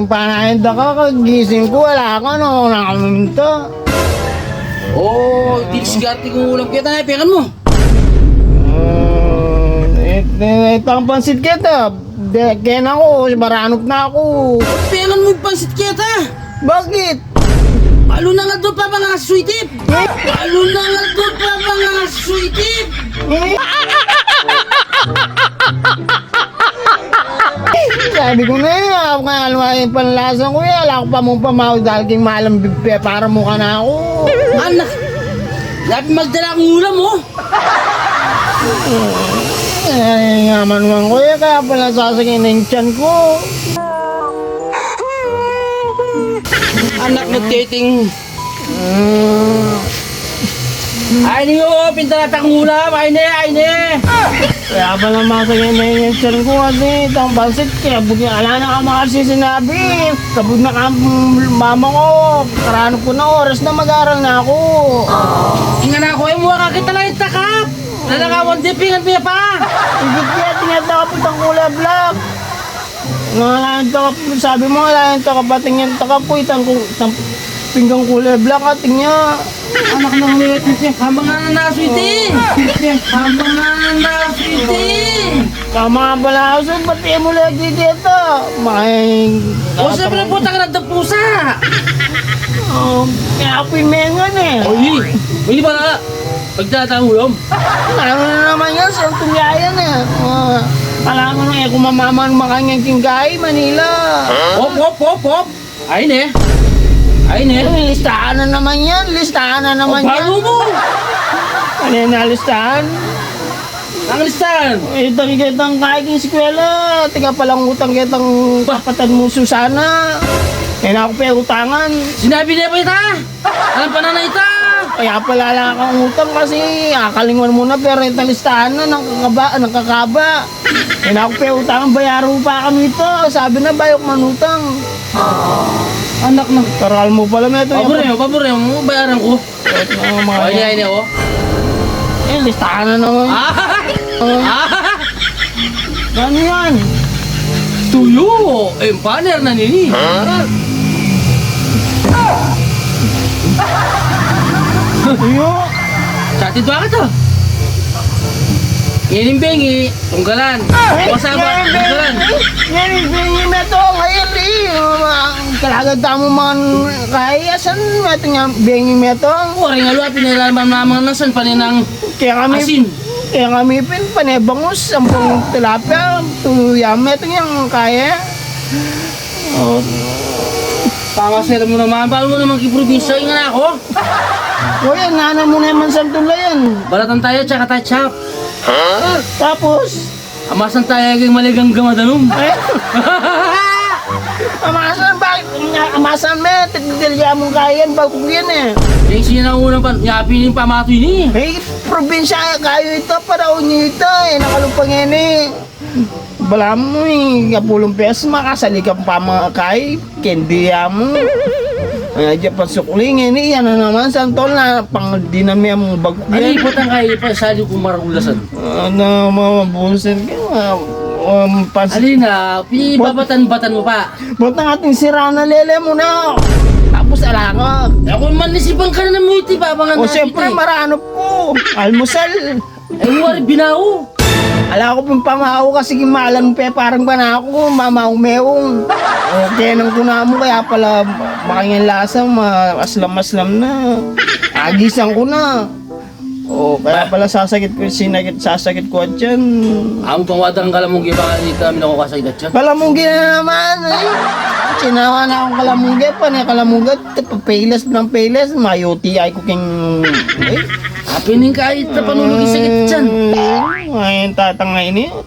Nung panahin ka, kagising ko, wala ka, no, nakaminta. Oh, diskarte kong ulam kita na, pekan mo. Ito ang pansit kita. Kaya na ako, maranop na ako. Pekan mo yung pansit kita. Bakit? Palo na nga doon pa mga sweetip. Palo na nga doon pa mga sweetip. Sabi ko na yun, kaya alam yung panlasan ko yan. Wala ko pa mong pamaw dahil king malam bibbe para mukha na ako. Anak, labi magdala akong ulam mo. Ay, nga man ko yan, kaya pala sasagay na yung tiyan ko. Anak nagtiting. Ay niyo, pinta natin akong ulam. Ay ne. Kaya pala masagay na yung tiyan ko kasi itong pansit kaya buti ala na ka makasi sinabi. Kabud na ka mama ko. Karano ko na oras na mag-aral na ako. Inga na ako, mukha ka kita lang itakap. Nanakawan din, pingan piya pa. Higit kaya tinataka po itong kulay black. Ngalaan takap, sabi mo ngalaan takap ating yan takap po itang pinggang kulay black ating niya. Anak ng liit niya, habang nga na sweetie. Habang nga na sweetie. Tama pala ako, pati mo lagi dito. O siyempre po, taka na pusa. Kaya ako'y mengan eh. Uy, hindi ba na? Pagtatang ulam. Alam mo na naman yan, sa tuyayan eh. Alam mo na eh, kung mamaman makanyang kinggay, Manila. Hop. Ay ne. Listahan na naman yan, listahan na naman yan. Bago mo. Ano yan na listahan? Ang listahan. Itang kitang kaiking sikwela, tiga palang utang kitang kapatid mo Susana. Kaya na ako pa utangan. Sinabi niya ba ita? Alam pa na ita. Kaya pala lang akong utang kasi akalingon muna pero itang listahan na nakakaba. Kaya na ako pa utangan, bayaro pa kami ito. Sabi na bayok manutang. Anak na. Karal mo pala may ito. Pabore mo, bayaran ko. Ay ne oh. Listahan na naman. Ano yan? Tuyo. Banner na nini. Tuyo. Chatid ba ka to? Ining bengi, tunggalan. Kasama, tunggalan. Yan yung meto ngayon eh. Kalagad tamo man kaya san meto nga bengi meto. Kuring alo, pinalaman naman nasan paninang Kaya kami asin. Kaya kami pin panebangus sampung tilapia tuyam meto yang kaya. Pangasir mo naman, paano mo naman kiprobinsya nga ako? O yan, nana mo naman sa tulayan. Balatan tayo, tsaka tayo chap. Tapos, Amasan tayo kay maligang gamadanong. amasan bakit? Amasan me, tigdilya mong kayan, bagong yan eh. Yung sinangunang pa, yapin yung pamatoy ni. Hey, probinsya kayo ito, paraon nyo ito eh, nakalupang yan eh. Bala mo eh, kapulong pesos, makasali ka pa mga kay, kendiya mo. Ay, dyan pa sukling eh, yan na naman, santol na, pang dinami ang bagong Ano yan. ipot ang kayo pa, sali kong marulasan. Ano, mabusin ka, pansin. Alina, pinibabatan-batan mo pa. Ba't ang ating sira na lele mo na? Tapos ala ka. Ako man nisipan ka na mo iti, babangan O siyempre marano po. Almusal. Ay, wari binaw. Ala ko pong pamahaw kasi gimalan pe parang ba na ako mamaw-meong. Okay nang kuna mo kaya pala makingin lasa aslam-aslam na. Agisan ko na. O kaya pala sasakit ko at yan. Ang pangwadang kalamong gibakan dito kami nakukasagit at siya. Kalamunggi na naman. Ay. Sinawa na akong kalamunggi pa na kalamunggat. Papeles ng peles. Mayuti ay ko king... Hapining kahit na panulog isagit dyan. Ngayon tatangay niyo.